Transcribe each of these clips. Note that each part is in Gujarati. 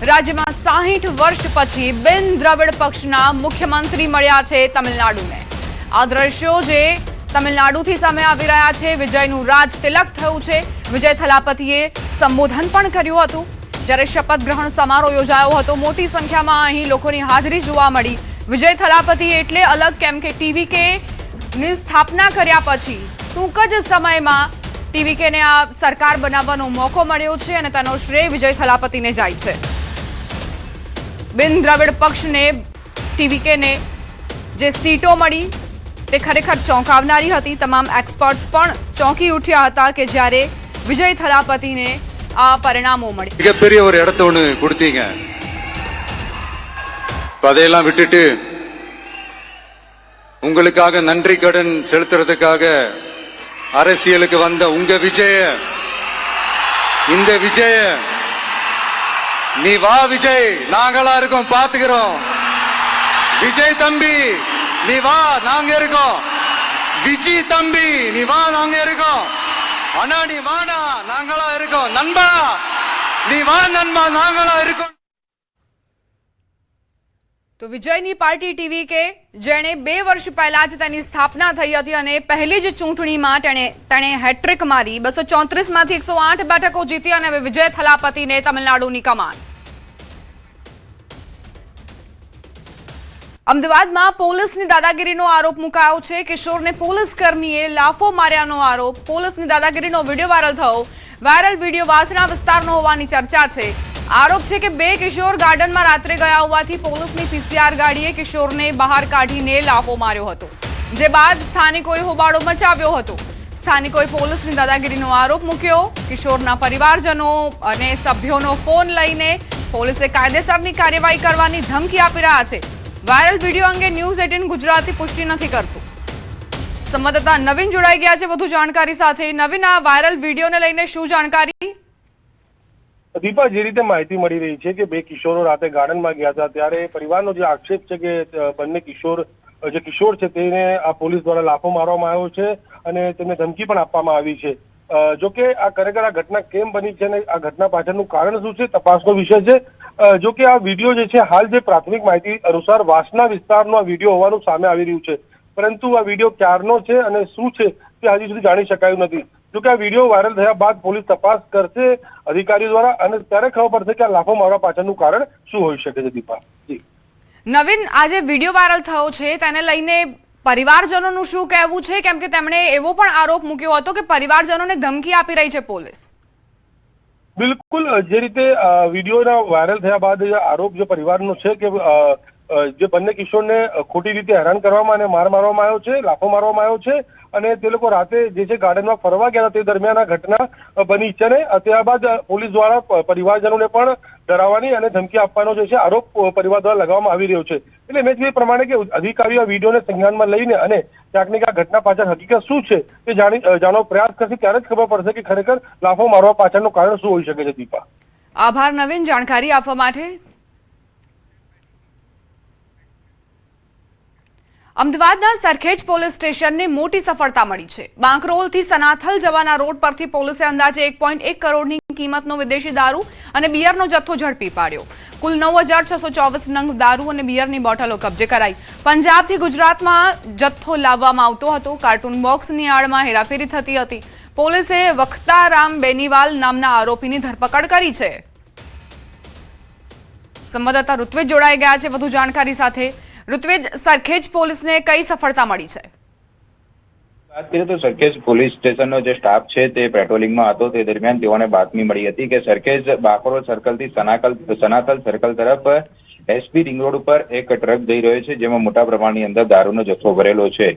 રાજ્યમાં 60 વર્ષ પછી બિન દ્રવિડ પક્ષના મુખ્યમંત્રી મળ્યા છે તમિલનાડુને। આ દ્રશ્યો જે તમિલનાડુથી સામે આવી રહ્યા છે। વિજયનું રાજ તિલક થયું છે। વિજય થલાપતિએ સંબોધન પણ કર્યું હતું। જ્યારે શપથ ગ્રહણ સમારોહ યોજાયો હતો, મોટી સંખ્યામાં અહીં લોકોની હાજરી જોવા મળી। વિજય થલાપતિ એટલે અલગ કેમ કે ટીવીકે ની સ્થાપના કર્યા પછી ટૂંક જ સમયમાં ટીવીકેને આ સરકાર બનાવવાનો મોકો મળ્યો છે અને તેનો શ્રેય વિજય થલાપતિને જાય છે। બિન દ્રવિડ પક્ષને ટીવીકેને જે સીટો મળી તે ખરેખર ચોંકાવનારી હતી। તમામ એક્સપર્ટ્સ પણ ચોંકી ઉઠ્યા હતા કે જ્યારે વિજય થલાપતિને આ પરિણામો મળે। மிகப்பெரிய ஒரு இடத்தை ஒண்ணு கொடுத்தீங்க, அதையெல்லாம் விட்டுட்டு உங்களுக்காக நன்றி கடன் செலுத்துறதுக்காக அரசியலுக்கு வந்த உங்க விஜய, இந்த விஜய, நீ வா விஜய், நாங்களா இருக்கோம், பாத்துக்கிறோம்। விஜய் தம்பி நீ வா, நாங்க இருக்கோம்। விஜய் தம்பி நீ வா, நாங்க இருக்கோம்। அண்ணா நீ வாடா, நாங்களா இருக்கோம்। நண்பா நீ வா நண்பா, நாங்களா இருக்கோம்। તો વિજયની પાર્ટી ટીવીકે જેણે 2 વર્ષ પહેલા જ તેની સ્થાપના થઈ હતી અને પહેલી જ ચૂંટણીમાં તેણે હેટ્રિક મારી 234 માંથી 108 બેઠકો જીતી અને હવે વિજય થલાપતિને તમિલનાડુની કમાન। અમદાવાદમાં પોલીસની દાદાગીરીનો આરોપ મુકાયો છે। કિશોરને પોલીસ કર્મીએ લાફો માર્યાનો આરોપ। પોલીસની દાદાગીરીનો વિડીયો વાયરલ થયો। વાયરલ વિડીયો વાસણા વિસ્તારનો હોવાની ચર્ચા છે। આરોપ છે કે 2 કિશોર ગાર્ડનમાં રાત્રે ગયા હોવાથી પોલીસની પીસીઆર ગાડીએ કિશોરને બહાર કાઢીને લાફો માર્યો હતો, જે બાદ સ્થાનિકોએ હોબાળો મચાવ્યો હતો। સ્થાનિકોએ પોલીસની દાદાગીરીનો આરોપ મૂક્યો। કિશોરના પરિવારજનો અને સભ્યોનો ફોન લઈને પોલીસે કાયદેસરની કાર્યવાહી કરવાની ધમકી આપી રહ્યા છે। વાયરલ વિડીયો અંગે ન્યૂઝ 18 ગુજરાતી પુષ્ટિ નથી કરતું। સંવાદદાતા નવીન જોડાઈ ગયા છે વધુ જાણકારી સાથે। નવીન, આ વાયરલ વિડીયોને લઈને શું જાણકારી? દીપા, જે રીતે માહિતી મળી રહી છે કે 2 કિશોરો રાતે ગાર્ડનમાં ગયા હતા, ત્યારે પરિવારનો જે આક્ષેપ છે કે બંને કિશોર છે તેને આ પોલીસ દ્વારા લાફો મારવામાં આવ્યો છે અને તેમને ધમકી પણ આપવામાં આવી છે। જોકે આ ખરેખર આ ઘટના કેમ બની છે અને આ ઘટના પાછળનું કારણ શું છે, તપાસનો વિષય છે। જોકે આ વિડીયો જે છે, હાલ જે પ્રાથમિક માહિતી અનુસાર વાસણા વિસ્તારનો આ વિડીયો હોવાનું સામે આવી રહ્યું છે, પરંતુ આ વિડીયો ક્યારનો છે અને શું છે તે હજી સુધી જાણી શકાયું નથી। જોકે આ વિડીયો વાયરલ થયા બાદ પોલીસ તપાસ કરશે અધિકારીઓ દ્વારા અને ત્યારે ખબર પડશે કે આ લાફો મારવા પાછળનું કારણ શું હોઈ શકે છે। દીપા જી, નવીન, આ જે વિડીયો વાયરલ થયો છે તેને લઈને પરિવારજનોનું શું કહેવું છે? કેમ કે તેમણે એવો પણ આરોપ મૂક્યો હતો કે પરિવારજનોને ધમકી આપી રહી છે પોલીસ। બિલકુલ, જે રીતે વિડીયોના વાયરલ થયા બાદ આરોપ જે પરિવારનો છે કે જે બંને કિશોરને ખોટી રીતે હેરાન કરવામાં અને માર મારવામાં આવ્યો છે, લાફો મારવામાં આવ્યો છે અને તે લોકો રાતે જે છે ગાર્ડનમાં ફરવા ગયા તે દરમિયાન આ ઘટના બની છે અને ત્યારબાદ પોલીસ દ્વારા પરિવારજનોને પણ ડરાવવાની અને ધમકી આપવાનો જે છે આરોપ પરિવાર દ્વારા લગાવવામાં આવી રહ્યો છે। એટલે મેં જે પ્રમાણે કે અધિકારીઓ આ વિડીયોને સંજ્ઞાનમાં લઈને અને ક્યાંક ને ક્યાંક ઘટના પાછળ હકીકત શું છે તે જાણવાનો પ્રયાસ કરશે, ત્યારે જ ખબર પડશે કે ખરેખર લાફો મારવા પાછળનું કારણ શું હોઈ શકે છે। દીપા, આભાર નવીન જાણકારી આપવા માટે। અમદાવાદના સરખેજ પોલીસ સ્ટેશનને મોટી સફળતા મળી છે। બાંકરોલથી સનાથલ જવાના રોડ પરથી પોલીસે અંદાજે 1.1 કરોડની કિંમતનો વિદેશી દારૂ અને બિયરનો જથ્થો ઝડપી પાડ્યો। કુલ 9,624 નંગ દારૂ અને બિયરની બોટલો કબજે કરાઈ। પંજાબથી ગુજરાતમાં જથ્થો લાવવામાં આવતો હતો। કાર્ટૂન બોક્સની આડમાં હેરાફેરી થતી હતી। પોલીસે વખતારામ બેનીવાલ નામના આરોપીની ધરપકડ કરી છે। સંવાદદાતા ઋત્વિજ જોડાઈ ગયા છે વધુ જાણકારી સાથે। ઋત્વિજ, સરખેજ પોલીસને કઈ સફળતા મળી છે? વાત કરીએ તો સરખેજ પોલીસ સ્ટેશનનો જે સ્ટાફ છે તે પેટ્રોલિંગમાં હતો તે દરમિયાન તેઓને બાતમી મળી હતી કે સરખેજ બાકરોલ સર્કલથી સનાથલ સર્કલ તરફ એસપી રિંગ રોડ ઉપર એક ટ્રક જઈ રહ્યો છે, જેમાં મોટા પ્રમાણની અંદર દારૂનો જથ્થો ભરેલો છે।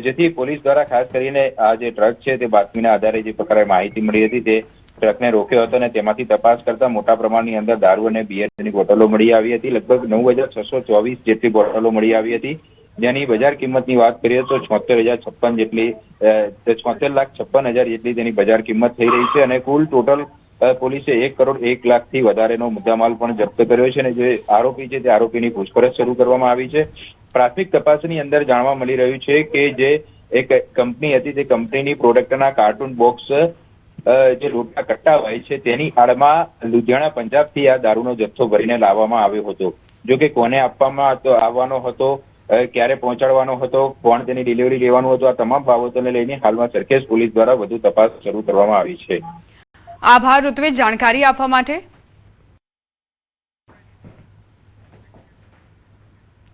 જેથી પોલીસ દ્વારા ખાસ કરીને આ જે ટ્રક છે તે બાતમીના આધારે જે પ્રકારે માહિતી મળી હતી તે ટ્રકને રોક્યો હતો અને તેમાંથી તપાસ કરતા મોટા પ્રમાણની અંદર દારૂ અને બિયરની બોટલો મળી આવી હતી। લગભગ 9,624 જેટલી બોટલો મળી આવી હતી, જેની બજાર કિંમતની વાત કરીએ તો 76,056 જેટલી 76,56,000 જેટલી તેની બજાર કિંમત થઈ રહી છે અને કુલ ટોટલ પોલીસે 1 કરોડ 1 લાખથી વધારેનો મુદ્દામાલ પણ જપ્ત કર્યો છે અને જે આરોપી છે તે આરોપીની પૂછપરછ શરૂ કરવામાં આવી છે। પ્રાથમિક તપાસની અંદર જાણવા મળી રહ્યું છે કે જે એક કંપની હતી તે કંપનીની પ્રોડક્ટના કાર્ટૂન બોક્સ જે લૂંટના કટ્ટા હોય છે તેની આડમાં લુધિયાણા પંજાબથી આ દારૂનો જથ્થો ભરીને લાવવામાં આવ્યો હતો. જો કે કોને આપવામાં આવવાનો હતો, ક્યારે પહોંચાડવાનો હતો, કોણ તેની ડિલિવરી લેવાનું હતું, આ તમામ બાબતોને લઈને હાલમાં સરખેજ પોલીસ દ્વારા વધુ તપાસ શરૂ કરવામાં આવી છે. આભાર ઋત્વિજ જાણકારી આપવા માટે.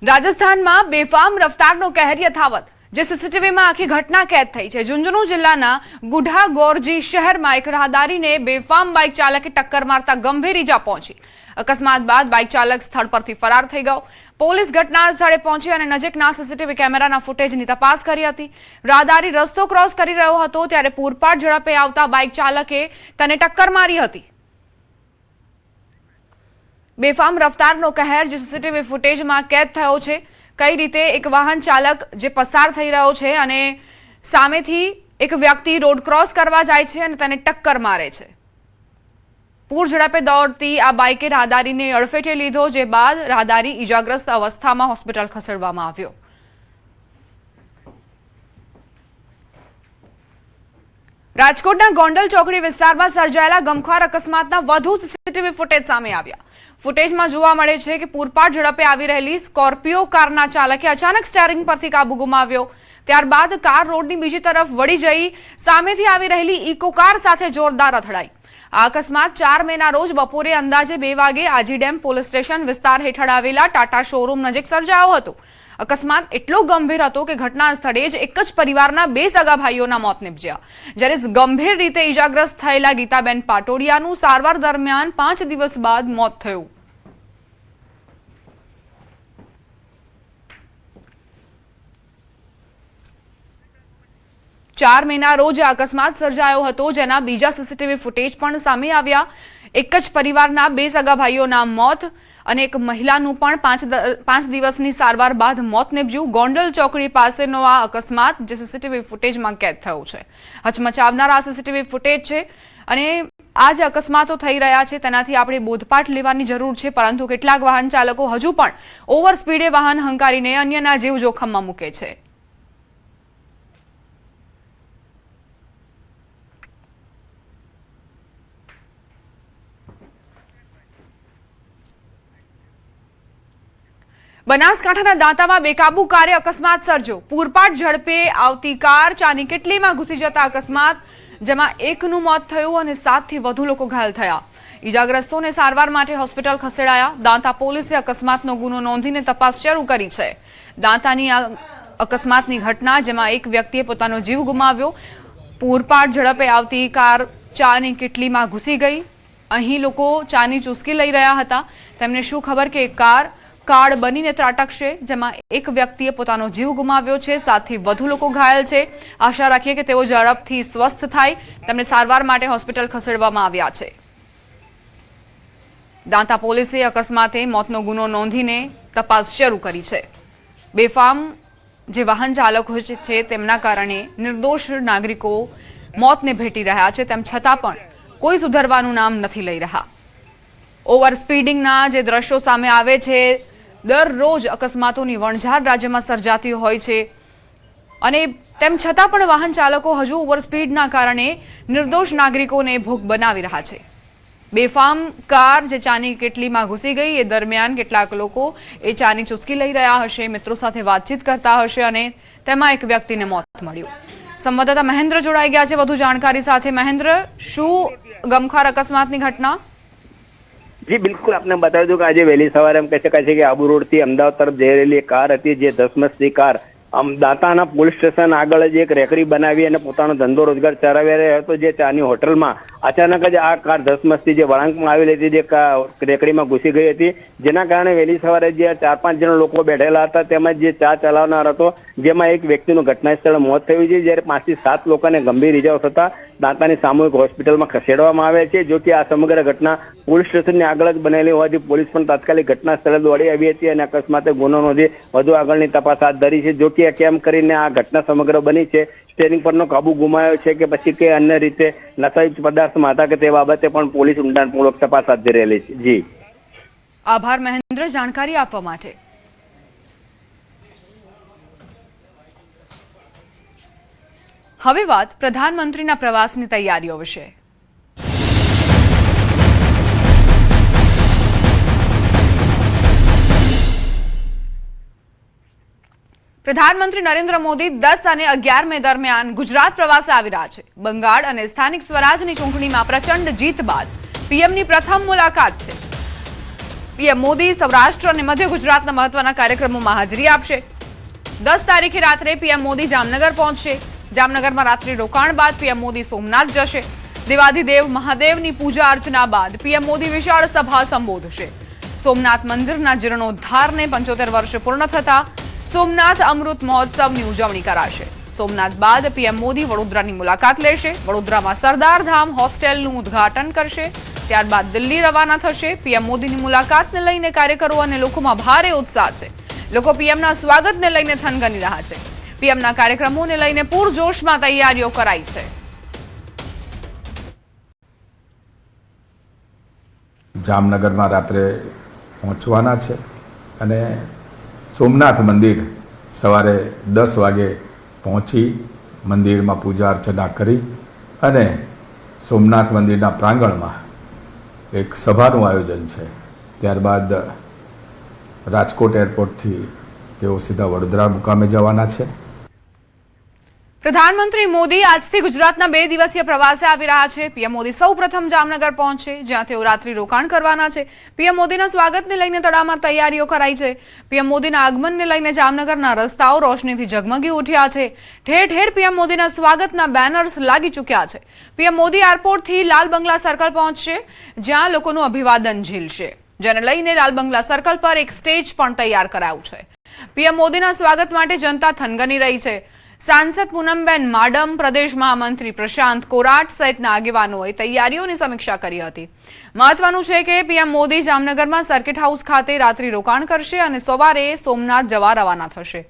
રાજસ્થાનમાં બેફામ રફતારનો કહેર યથાવત, જે સીસીટીવીમાં આખી ઘટના કેદ થઈ છે. ઝુંઝુનુ જિલ્લાના ગુઢા ગોરજી શહેરમાં એક રાહદારીને બેફામ બાઇક ચાલકે ટક્કર મારતા ગંભીર ઈજા પહોંચી. અકસ્માત બાદ બાઇક ચાલક સ્થળ પરથી ફરાર થઈ ગયો. પોલીસ ઘટના સ્થળે પહોંચી અને નજીકના સીસીટીવી કેમેરાના ફૂટેજની તપાસ કરી હતી. રાહદારી રસ્તો ક્રોસ કરી રહ્યો હતો ત્યારે પૂરપાટ ઝડપે આવતા બાઇક ચાલકે તેને ટક્કર મારી હતી. બેફામ રફતારનો કહેર જે સીસીટીવી ફૂટેજમાં કેદ થયો છે. કઈ રીતે એક વાહન ચાલક જે પસાર થઈ રહ્યો છે અને સામેથી એક વ્યક્તિ રોડ ક્રોસ કરવા જાય છે અને તેને ટક્કર મારે છે. પૂર ઝડપે દોડતી આ બાઇકે રાહદારીને અડફેટે લીધો, જે બાદ રાહદારી ઈજાગ્રસ્ત અવસ્થામાં હોસ્પિટલ ખસેડવામાં આવ્યો. રાજકોટના ગોંડલ ચોકડી વિસ્તારમાં સર્જાયેલા ગમખ્વાર અકસ્માતના વધુ સીસીટીવી ફૂટેજ સામે આવ્યા. ફૂટેજમાં જોવા મળે છે કે પૂરપાટ ઝડપે આવી રહેલી સ્કોર્પિયો કારના ચાલકે અચાનક સ્ટીયરિંગ પરથી કાબુ ગુમાવ્યો. ત્યારબાદ કાર રોડની બીજી તરફ વળી જઈ સામેથી આવી રહેલી ઇકો કાર સાથે જોરદાર અથડાઈ. આ અકસ્માત 4 મેના રોજ બપોરે અંદાજે 2 વાગે આજી ડેમ પોલીસ સ્ટેશન વિસ્તાર હેઠળ આવેલા ટાટા શોરૂમ નજીક સર્જાયો હતો. અકસ્માત એટલો ગંભીર હતો કે ઘટના સ્થળે જ એક જ પરિવારના 2 સગા ભાઈઓના મોત નીપજ્યા. જ્યારે ગંભીર રીતે ઈજાગ્રસ્ત થયેલા ગીતાબેન પાટોડિયાનું સારવાર દરમિયાન 5 દિવસ બાદ મોત થયું. ચાર મેના રોજ આ અકસ્માત સર્જાયો હતો, જેના બીજા સીસીટીવી ફૂટેજ પણ સામે આવ્યા. એક જ પરિવારના 2 સગા ભાઈઓના મોત અને એક મહિલાનું પણ 5 દિવસની સારવાર બાદ મોત નીપજ્યું. ગોંડલ ચોકડી પાસેનો આ અકસ્માત જે સીસીટીવી ફૂટેજમાં કેદ થયો છે. હચમચાવનાર આ સીસીટીવી ફૂટેજ છે અને આ જે અકસ્માતો થઈ રહ્યા છે તેનાથી આપણે બોધપાઠ લેવાની જરૂર છે. પરંતુ કેટલાક વાહન ચાલકો હજુ પણ ઓવર સ્પીડે વાહન હંકારીને અન્યના જીવ જોખમમાં મૂકે છે. બનાસકાંઠાના દાંતામાં બેકાબુ કારે અકસ્માત સર્જો. પૂરપાટ ઝડપે આવતી કાર ચાની કેટલીમાં ઘૂસી જતા અકસ્માત, જેમાં એકનું મોત થયું અને 7 થી વધુ લોકો ઘાયલ થયા. ઈજાગ્રસ્તોને સારવાર માટે હોસ્પિટલ ખસેડાયા. દાંતા પોલીસે અકસ્માતનો ગુનો નોંધીને તપાસ શરૂ કરી છે. દાંતાની આ અકસ્માતની ઘટના, જેમાં એક વ્યક્તિએ પોતાનો જીવ ગુમાવ્યો. પૂરપાટ ઝડપે આવતી કાર ચાની કેટલીમાં ઘૂસી ગઈ. અહીં લોકો ચાની ચૂસકી લઈ રહ્યા હતા. તેમને શું ખબર કે કાર કાર્ડ બનીને ત્રાટકશે, જેમાં એક વ્યક્તિએ પોતાનો જીવ ગુમાવ્યો છે. 7 થી વધુ લોકો ઘાયલ છે. આશા રાખીએ કે તેઓ ઝડપથી સ્વસ્થ થાય. તેમને સારવાર માટે હોસ્પિટલ ખસેડવામાં આવ્યા છે. દાંતા પોલીસે અકસ્માતે મોતનો ગુનો નોંધીને તપાસ શરૂ કરી છે. બેફામ જે વાહન ચાલકો છે તેમના કારણે નિર્દોષ નાગરિકો મોતને ભેટી રહ્યા છે, તેમ છતાં પણ કોઈ સુધરવાનું નામ નથી લઈ રહ્યા. ઓવર સ્પીડિંગના જે દ્રશ્યો સામે આવે છે, દરરોજ અકસ્માતોની વણઝાર રાજ્યમાં સર્જાતી હોય છે અને તેમ છતાં પણ વાહન ચાલકો હજુ ઓવર સ્પીડના કારણે નિર્દોષ નાગરિકોને ભોગ બનાવી રહ્યા છે. બેફામ કાર જે ચાની કેટલીમાં ઘૂસી ગઈ, એ દરમિયાન કેટલાક લોકો એ ચાની ચૂસકી લઈ રહ્યા હશે, મિત્રો સાથે વાતચીત કરતા હશે અને તેમાં એક વ્યક્તિને મોત મળ્યું. સંવાદદાતા મહેન્દ્ર જોડાઈ ગયા છે વધુ જાણકારી સાથે. મહેન્દ્ર, શું ગમખ્વાર અકસ્માતની ઘટના? જી બિલકુલ, આપને બતાવી દઉં કે આજે વહેલી સવારે એમ કહી શકાય છે કે આબુ રોડથી અમદાવાદ તરફ જઈ રહેલી એક કાર હતી, જે ધસમસતી કાર દાંતાના પોલીસ સ્ટેશન આગળ જ એક રેકડી બનાવી અને પોતાનો ધંધો રોજગાર ચલાવી રહ્યો હતો, જે ચાની હોટલમાં અચાનક જ આ કાર ધસમસતી જે વળાંકમાં આવેલી હતી, જે રેકડીમાં ઘૂસી ગઈ હતી, જેના કારણે વહેલી સવારે જે 4-5 જણા લોકો બેઠેલા હતા, તેમજ જે ચા ચલાવનાર હતો, જેમાં એક વ્યક્તિનું ઘટના સ્થળે મોત થયું છે, જ્યારે 5 થી 7 લોકોને ગંભીર ઇજાઓ થતા દાંતાની સામૂહિક હોસ્પિટલમાં ખસેડવામાં આવે છે. જો કે આ સમગ્ર ઘટના પોલીસ સ્ટેશનની આગળ જ બનેલી હોવાથી પોલીસ પણ તાત્કાલિક ઘટના સ્થળે દોડી આવી હતી અને અકસ્માતે ગુનો નોંધી વધુ આગળની તપાસ હાથ ધરી છે. જો કે કેમ કરીને આ ઘટના સમગ્ર બની છે, સ્ટીયરિંગ પરનો કાબુ ગુમાયો છે કે પછી કે અન્ય રીતે નશાયુક્ત પદાર્થમાં હતા કે તે બાબતે પણ પોલીસ ઊંડાણપૂર્વક તપાસ હાથ ધરી રહેલી છે. જી આભાર મહેન્દ્ર, જાણકારી આપવા માટે. હવે વાત પ્રધાનમંત્રીના પ્રવાસની તૈયારીઓ વિશે. પ્રધાનમંત્રી નરેન્દ્ર મોદી 10 અને 11 મે દરમિયાન ગુજરાત પ્રવાસે આવી રહ્યા છે. બંગાળ અને સ્થાનિક સ્વરાજની ચૂંટણીમાં પ્રચંડ જીત બાદ પીએમની પ્રથમ મુલાકાત છે. પીએમ મોદી સૌરાષ્ટ્ર અને મધ્ય ગુજરાતના મહત્વના કાર્યક્રમોમાં હાજરી આપશે. 10 તારીખે રાત્રે પીએમ મોદી જામનગર પહોંચશે. જામનગરમાં રાત્રિ રોકાણ બાદ પીએમ મોદી સોમનાથ જશે. દેવાધિદેવ મહાદેવની પૂજા અર્ચના બાદ પીએમ મોદી વિશાળ સભા સંબોધશે. સોમનાથ મંદિરના જીર્ણોદ્ધારને 75 વર્ષ પૂર્ણ થતા સોમનાથ અમૃત મહોત્સવની ઉજવણી કરાશે. સોમનાથ બાદ પીએમ મોદી વડોદરાની મુલાકાત લેશે. વડોદરામાં સરદાર ધામ હોસ્ટેલનું ઉદ્ઘાટન કરશે. ત્યારબાદ દિલ્હી રવાના થશે. પીએમ મોદીની મુલાકાતને લઈને કાર્યકરો અને લોકોમાં ભારે ઉત્સાહ છે. લોકો પીએમના સ્વાગતને લઈને થનગની રહ્યા છે. પીએમના કાર્યક્રમોને લઈને પૂરજોશમાં તૈયારીઓ કરાઈ છે. જામનગરમાં રાત્રે પહોંચવાના છે અને સોમનાથ મંદિર સવારે 10 વાગે પહોંચી મંદિરમાં પૂજા અર્ચના કરી અને સોમનાથ મંદિરના પ્રાંગણમાં એક સભાનું આયોજન છે. ત્યારબાદ રાજકોટ એરપોર્ટથી તેઓ સીધા વડોદરા મુકામે જવાના છે. પ્રધાનમંત્રી મોદી આજથી ગુજરાતના 2 દિવસીય પ્રવાસે આવી રહ્યા છે. પીએમ મોદી સૌપ્રથમ જામનગર પહોંચશે, જ્યાં તેઓ રાત્રિ રોકાણ કરવાના છે. પીએમ મોદીના સ્વાગતને લઈને તડામાર તૈયારીઓ કરાઈ છે. પીએમ મોદીના આગમનને લઈને જામનગરના રસ્તાઓ રોશનીથી ઝગમગી ઉઠ્યા છે. ઠેર ઠેર પીએમ મોદીના સ્વાગતના બેનર્સ લાગી ચૂક્યા છે. પીએમ મોદી એરપોર્ટથી લાલ બંગલા સર્કલ પહોંચશે, જ્યાં લોકોનું અભિવાદન ઝીલશે. જેને લઈને લાલ બંગલા સર્કલ પર એક સ્ટેજ પણ તૈયાર કરાયું છે. પીએમ મોદીના સ્વાગત માટે જનતા થનગની રહી છે. સાંસદ પૂનમબેન માડમ, પ્રદેશ મહામંત્રી પ્રશાંત કોરાટ સહિતના આગેવાનોએ તૈયારીઓની સમીક્ષા કરી હતી. મહત્વનું છે કે પીએમ મોદી જામનગરમાં સર્કિટ હાઉસ ખાતે રાત્રિ રોકાણ કરશે અને સવારે સોમનાથ જવા રવાના થશે.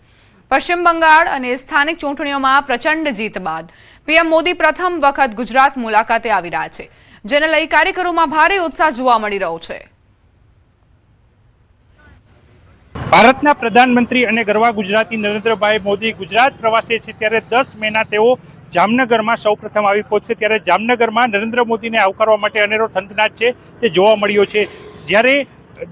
પશ્ચિમ બંગાળ અને સ્થાનિક ચૂંટણીઓમાં પ્રચંડ જીત બાદ પીએમ મોદી પ્રથમ વખત ગુજરાત મુલાકાતે આવી રહ્યા છે, જેને લઈ કાર્યકરોમાં ભારે ઉત્સાહ જોવા મળી રહ્યો છે. ભારતના પ્રધાનમંત્રી અને ગરવા ગુજરાતી નરેન્દ્રભાઈ મોદી ગુજરાત પ્રવાસે છે, ત્યારે 10 મેના તેઓ જામનગરમાં સૌપ્રથમ આવી પહોંચશે. ત્યારે જામનગરમાં નરેન્દ્ર મોદીને આવકારવા માટે અનેરો થનગનાટ છે તે જોવા મળ્યો છે. જ્યારે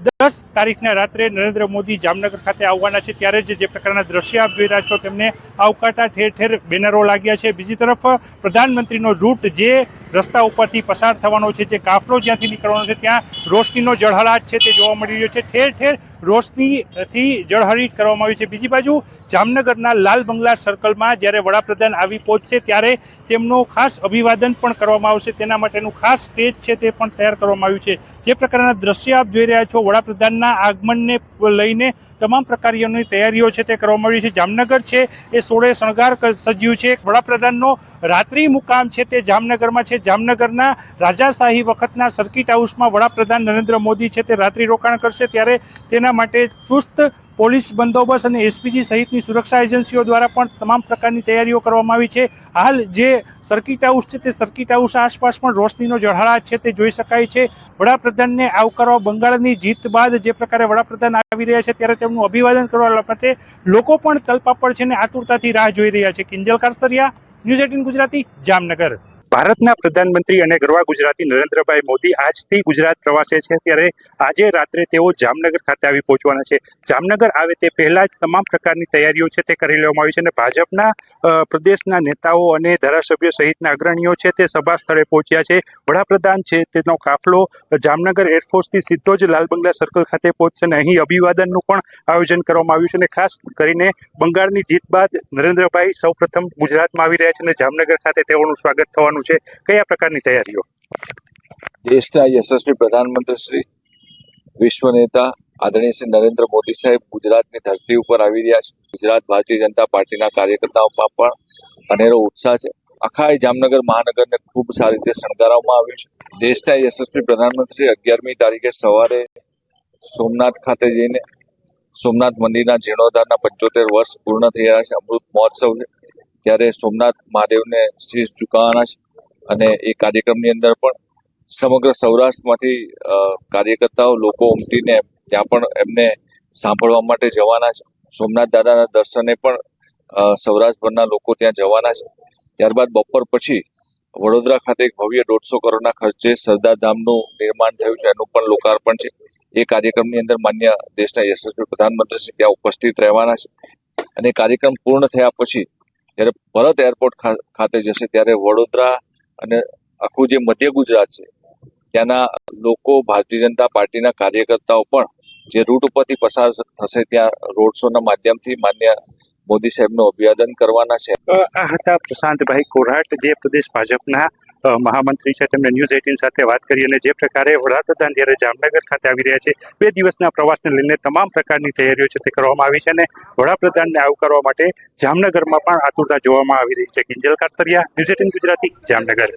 10 તારીખના રાત્રે નરેન્દ્ર મોદી જામનગર ખાતે આવવાના છે, ત્યારે જે પ્રકારના દ્રશ્ય આપ જોઈ રહ્યા છો તેમને આવકારતા ઠેર ઠેર બેનરો લાગ્યા છે. બીજી તરફ પ્રધાનમંત્રીનો રૂટ જે રસ્તા ઉપરથી પસાર થવાનો છે, જે કાફલો જ્યાંથી નીકળવાનો છે, ત્યાં રોશનીનો ઝળહળાટ છે તે જોવા મળી રહ્યો છે. ઠેર ઠેર રોશનીથી જળહળીટ કરવામાં આવી છે. બીજી બાજુ જામનગરના લાલ બંગલા સર્કલમાં જ્યારે વડાપ્રધાન આવી પહોંચશે ત્યારે તેમનું ખાસ અભિવાદન પણ કરવામાં આવશે. તેના માટેનું ખાસ સ્ટેજ છે તે પણ તૈયાર કરવામાં આવ્યું છે. જે પ્રકારના દ્રશ્ય આપ જોઈ રહ્યા છો, વડાપ્રધાનના આગમનને લઈને તમામ પ્રકારની તૈયારીઓ છે તે કરવામાં આવી છે. જામનગર છે એ સોળે શણગાર સજ્યું છે. વડાપ્રધાનનો રાત્રિ મુકામ છે તે જામનગરમાં છે. જામનગરના રાજાશાહી વખતના સર્કિટ હાઉસમાં વડાપ્રધાન નરેન્દ્ર મોદી છે તે રાત્રિ રોકાણ કરશે, ત્યારે તેના માટે ચુસ્ત પોલીસ બંદોબસ્ત અને એસપીજી સહિતની સુરક્ષા એજન્સીઓ દ્વારા પણ તમામ પ્રકારની તૈયારીઓ કરવામાં આવી છે. હાલ જે સર્કિટ હાઉસ છે તે સર્કિટ હાઉસ આસપાસ પણ રોશનીનો ઝળહળાટ છે તે જોઈ શકાય છે. વડાપ્રધાનને આવકારવા બંગાળની જીત બાદ જે પ્રકારે વડાપ્રધાન આવી રહ્યા છે, ત્યારે તેમનું અભિવાદન કરવા માટે લોકો પણ તલપાપડ છે ને આતુરતાથી રાહ જોઈ રહ્યા છે. કિંજલ કારસરિયા, ન્યૂઝ 18 ગુજરાતી, જામનગર. ભારતના પ્રધાનમંત્રી અને ગરવા ગુજરાતી નરેન્દ્રભાઈ મોદી આજથી ગુજરાત પ્રવાસે છે, ત્યારે આજે રાત્રે તેઓ જામનગર ખાતે આવી પહોંચવાના છે. જામનગર આવે તે પહેલા જ તમામ પ્રકારની તૈયારીઓ છે તે કરી લેવામાં આવી છે અને ભાજપના પ્રદેશના નેતાઓ અને ધારાસભ્યો સહિતના અગ્રણીઓ છે તે સભા સ્થળે પહોંચ્યા છે. વડાપ્રધાન છે તેનો કાફલો જામનગર એરફોર્સથી સીધો જ લાલ બંગલા સર્કલ ખાતે પહોંચશે અને અહીં અભિવાદનનું પણ આયોજન કરવામાં આવ્યું છે. અને ખાસ કરીને બંગાળની જીત બાદ નરેન્દ્રભાઈ સૌપ્રથમ ગુજરાતમાં આવી રહ્યા છે અને જામનગર ખાતે તેઓનું સ્વાગત થવાનું છે. કયા પ્રકારની તૈયારીઓ? દેશના યશસ્વી પ્રધાનમંત્રી શ્રી વિશ્વ નેતા આદરણીય શ્રી નરેન્દ્ર મોદી સાહેબ ગુજરાતની ધરતી ઉપર આવી રહ્યા છે. ગુજરાત ભારતીય જનતા પાર્ટીના કાર્યકર્તાઓમાં પણ અનેરો ઉત્સાહ છે. આખા જામનગર મહાનગરને ખૂબ સારી રીતે શણગારવામાં આવ્યું છે. દેશના યશસ્વી પ્રધાનમંત્રી 11મી તારીખે સવારે સોમનાથ ખાતે જઈને સોમનાથ મંદિરના જીર્ણોદ્ધારના 75 વર્ષ પૂર્ણ થઈ રહ્યા છે. અમૃત મહોત્સવ છે, ત્યારે સોમનાથ મહાદેવને શીશ ઝુકાવવાના છે અને એ કાર્યક્રમની અંદર પણ સમગ્ર સૌરાષ્ટ્રમાંથી કાર્યકર્તાઓ લોકો ઉમટીને ત્યાં પણ એમને સાંભળવા માટે જવાના છે. સોમનાથ દાદાના દર્શને પણ સૌરાષ્ટ્રભરના લોકો ત્યાં જવાના છે. ત્યારબાદ બપોર પછી વડોદરા ખાતે એક ભવ્ય 150 કરોડના ખર્ચે સરદાર ધામનું નિર્માણ થયું છે, એનું પણ લોકાર્પણ છે. એ કાર્યક્રમની અંદર માન્ય દેશના યશસ્વી પ્રધાનમંત્રી ત્યાં ઉપસ્થિત રહેવાના છે. અને કાર્યક્રમ પૂર્ણ થયા પછી જ્યારે ભરત એરપોર્ટ ખાતે જશે ત્યારે વડોદરા અને આખું જે મધ્ય ગુજરાત છે ત્યાંના લોકો, ભારતીય જનતા પાર્ટીના કાર્યકર્તાઓ પણ જે રૂટ ઉપરથી પસાર થશે ત્યાં રોડ શોના માધ્યમથી માન્ય મોદી સાહેબનું અભિવાદન કરવાના છે. આ હતા પ્રશાંતભાઈ કોરાટ, જે પ્રદેશ ભાજપના મહામંત્રી છે. તેમણે ન્યૂઝ 18 સાથે વાત કરી અને જે પ્રકારે વડાપ્રધાન જ્યારે જામનગર ખાતે આવી રહ્યા છે, 2 દિવસના પ્રવાસને લઈને તમામ પ્રકારની તૈયારીઓ છે તે કરવામાં આવી છે અને વડાપ્રધાનને આવકારવા માટે જામનગરમાં પણ આતુરતા જોવામાં આવી રહી છે. કિંજલ કારસરિયા, ન્યૂઝ 18 ગુજરાતી, જામનગર.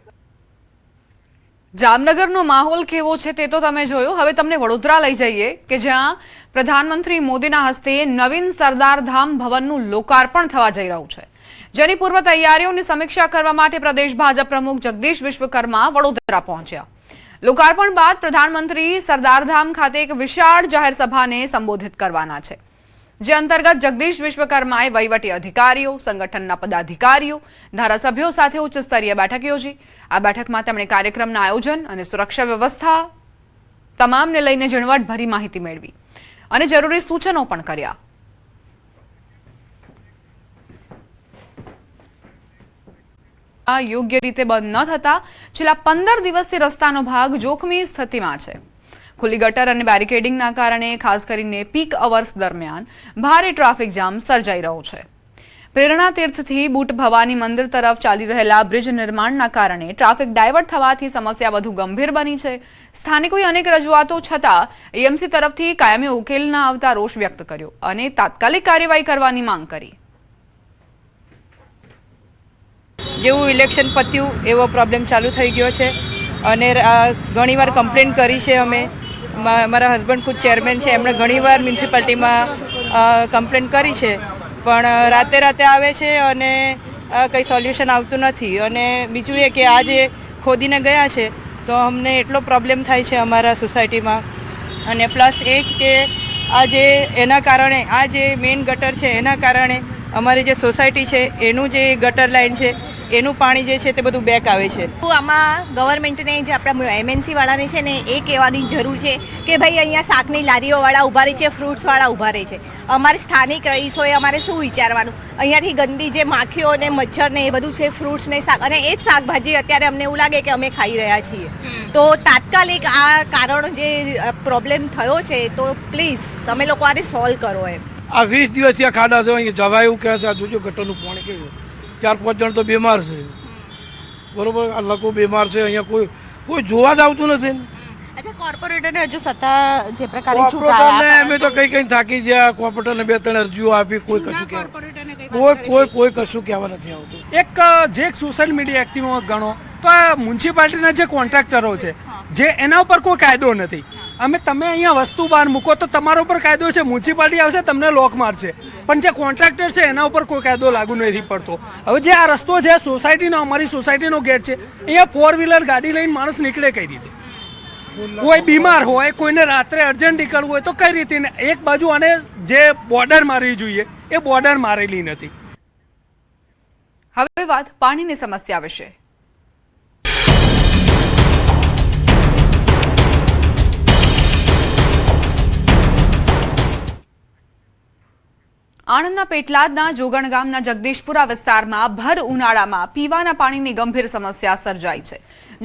જામનગરનો માહોલ કેવો છે તે તો તમે જોયો. હવે તમને વડોદરા લઈ જઈએ કે જ્યાં પ્રધાનમંત્રી મોદીના હસ્તે નવીન સરદાર ધામ ભવનનું લોકાર્પણ થવા જઈ રહ્યું છે, જેની પૂર્વ તૈયારીઓની સમીક્ષા કરવા માટે પ્રદેશ ભાજપ પ્રમુખ જગદીશ વિશ્વકર્મા વડોદરા પહોંચ્યા. લોકાર્પણ બાદ પ્રધાનમંત્રી સરદારધામ ખાતે એક વિશાળ જાહેર સભાને સંબોધિત કરવાના છે, જે અંતર્ગત જગદીશ વિશ્વકર્માએ વહીવટી અધિકારીઓ, સંગઠનના પદાધિકારીઓ, ધારાસભ્યો સાથે ઉચ્ચ સ્તરીય બેઠક યોજી. આ બેઠકમાં તેમણે કાર્યક્રમના આયોજન અને સુરક્ષા વ્યવસ્થા તમામને લઈને ઝીણવટભરી માહિતી મેળવી અને જરૂરી સૂચનો પણ કર્યા. યોગ્ય રીતે બંધ ન થતા છેલ્લા 15 દિવસથી રસ્તાનો ભાગ જોખમી સ્થિતિમાં છે. ખુલ્લી ગટર અને બેરિકેડિંગના કારણે ખાસ કરીને પીક અવર્સ દરમિયાન ભારે ટ્રાફિક જામ સર્જાઈ રહ્યો છે. પ્રેરણા તીર્થથી બુટ ભવાની મંદિર તરફ ચાલી રહેલા બ્રિજ નિર્માણના કારણે ટ્રાફિક ડાયવર્ટ થવાથી સમસ્યા વધુ ગંભીર બની છે. સ્થાનિકોએ અનેક રજૂઆતો છતાં એએમસી તરફથી કાયમી ઉકેલ ન આવતા રોષ વ્યક્ત કર્યો અને તાત્કાલિક કાર્યવાહી કરવાની માંગ કરી. જેવું ઇલેક્શન પત્યું એવો પ્રોબ્લેમ ચાલુ થઈ ગયો છે અને ઘણીવાર કમ્પ્લેન કરી છે અમે. મારા હસબન્ડ ખુદ ચેરમેન છે, એમણે ઘણીવાર મ્યુનિસિપાલિટીમાં કમ્પ્લેન કરી છે, પણ રાતે આવે છે અને કંઈ સોલ્યુશન આવતું નથી. અને બીજું એ કે આ જે ખોદીને ગયા છે તો અમને એટલો પ્રોબ્લેમ થાય છે અમારા સોસાયટીમાં. અને પ્લસ એ જ કે એના કારણે આ જે મેઇન ગટર છે એના કારણે અમારી જે સોસાયટી છે એનું જે ગટર લાઇન છે એનું પાણી જે છે તે બધું બેક આવે છે. આમાં ગવર્મેન્ટને જે આપણા એમએનસી વાળાને છે ને એ કહેવાની જરૂર છે કે ભાઈ અહીંયા શાકની લારીઓવાળા ઊભા રહે છે, ફ્રૂટ્સવાળા ઊભા રહે છે. અમારે સ્થાનિક રહીશોએ અમારે શું વિચારવાનું? અહીંયાથી ગંદી જે માખીઓ ને મચ્છર ને એ બધું છે, ફ્રૂટ્સ ને શાક, અને એ જ શાકભાજી અત્યારે અમને એવું લાગે કે અમે ખાઈ રહ્યા છીએ. તો તાત્કાલિક આ કારણ જે પ્રોબ્લેમ થયો છે તો પ્લીઝ તમે લોકો આને સોલ્વ કરો એમ. આ 20 દિવસથી આ ખાડા છે, અહીંયા જવાય એવું કહે છે. આ જોજો ગટરનું પાણી કેવું, 4-5 જણ તો બીમાર છે, બરોબર. આ લોકો બીમાર છે, અહીંયા કોઈ જોવા જ આવતું નથી. અચ્છા, કોર્પોરેટરને હજુ સત્તા જે પ્રકારે ચૂંટાયા અમે તો કઈ થાકી ગયા. કોર્પોરેટરને 2-3 અરજીઓ આપી, કોઈ કશું કોઈ કશું કહેવા નથી આવતું. જે સોશિયલ મીડિયા એક્ટિવમાં ગણો તો આ મ્યુનિસિપાલિટીના જે કોન્ટ્રાક્ટરો છે જે એના ઉપર કોઈ કાયદો નથી. તમે અહીંયા વસ્તુ બહાર મૂકો તો તમારા ઉપર કાયદો છે, મ્યુનિસિપાલિટી આવશે તમને લોક મારશે, પણ જે કોન્ટ્રાક્ટર છે એના ઉપર કોઈ કાયદો લાગુ નથી પડતો. હવે જે આ રસ્તો છે સોસાયટીનો, અમારી સોસાયટીનો ગેટ છે, અહીંયા 4 વ્હીલર ગાડી લઈને માણસ નીકળે કઈ રીતે? કોઈ બીમાર હોય, કોઈને રાત્રે અર્જન્ટ નીકળવું હોય તો કઈ રીતે? એક બાજુ આને જે બોર્ડર મારવી જોઈએ એ બોર્ડર મારેલી નથી. હવે વાત પાણીની સમસ્યા વિશે. આણંદના પેટલાદના જોગણ ગામના જગદીશપુરા વિસ્તારમાં ભર ઉનાળામાં પીવાના પાણીની ગંભીર સમસ્યા સર્જાઈ છે.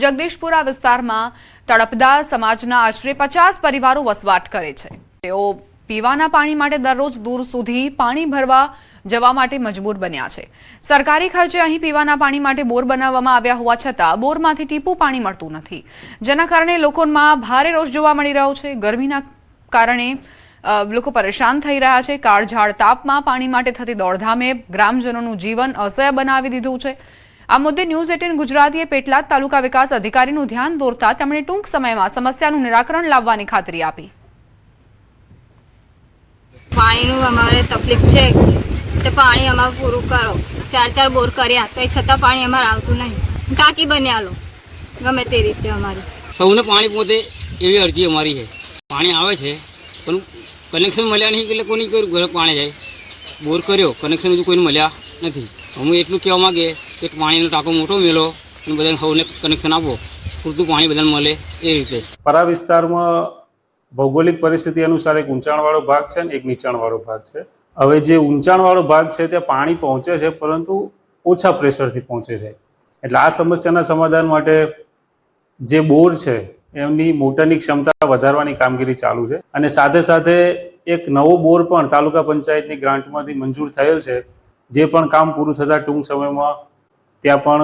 જગદીશપુરા વિસ્તારમાં તળપદા સમાજના આશરે 50 પરિવારો વસવાટ કરે છે. તેઓ પીવાના પાણી માટે દરરોજ દૂર સુધી પાણી ભરવા જવા માટે મજબૂર બન્યા છે. સરકારી ખર્ચે અહીં પીવાના પાણી માટે બોર બનાવવામાં આવ્યા હોવા છતાં બોરમાંથી ટીપું પાણી મળતું નથી, જેના કારણે લોકોમાં ભારે રોષ જોવા મળી રહ્યો છે. ગરમીના કારણે લોકો પરેશાન થઈ રહ્યા છે. કાળઝાળ તાપમાં પાણી માટે થતી દોડધામે ગ્રામજનોનું જીવન અસહ્ય બનાવી દીધું છે. આ મુદ્દે ન્યૂઝ 18 ગુજરાતીએ પેટલાદ તાલુકા વિકાસ અધિકારીનું ધ્યાન દોરતા તેમણે ટૂંક સમયમાં સમસ્યાનું નિરાકરણ લાવવાની ખાતરી આપી. પાણીનું અમારે તકલીફ છે તો પાણી અમારે પૂરું કરો. 4 બોર કર્યા તો છતાં પાણી અમારે આવતું નહીં. ટાંકી બન્યા લો ગમે તે રીતે અમારે સૌને પાણી પહોંચે એવી અરજી અમારી છે. પાણી આવે છે પણ કનેક્શન મળ્યા નહીં એટલે કોની કોઈ ઘરે પાણી જાય. બોર કર્યો, કનેક્શન હજુ કોઈને મળ્યા નથી. અમે એટલું કહેવા માંગે કે પાણીનો ટાંકો મોટો મેળો અને બધાને સૌને કનેક્શન આપો, પૂરતું પાણી બધાને મળે એ રીતે. પરા વિસ્તારમાં ભૌગોલિક પરિસ્થિતિ અનુસાર એક ઊંચાણવાળો ભાગ છે અને એક નીચાણવાળો ભાગ છે. હવે જે ઊંચાણવાળો ભાગ છે ત્યાં પાણી પહોંચે છે, પરંતુ ઓછા પ્રેશરથી પહોંચે છે. એટલે આ સમસ્યાના સમાધાન માટે જે બોર છે એમની મોટરની ક્ષમતા વધારવાની કામગીરી ચાલુ છે, અને સાથે સાથે એક નવો બોર પણ તાલુકા પંચાયતની ગ્રાન્ટમાંથી મંજૂર થયેલ છે, જે પણ કામ પૂરું થતાં ટૂંક સમયમાં ત્યાં પણ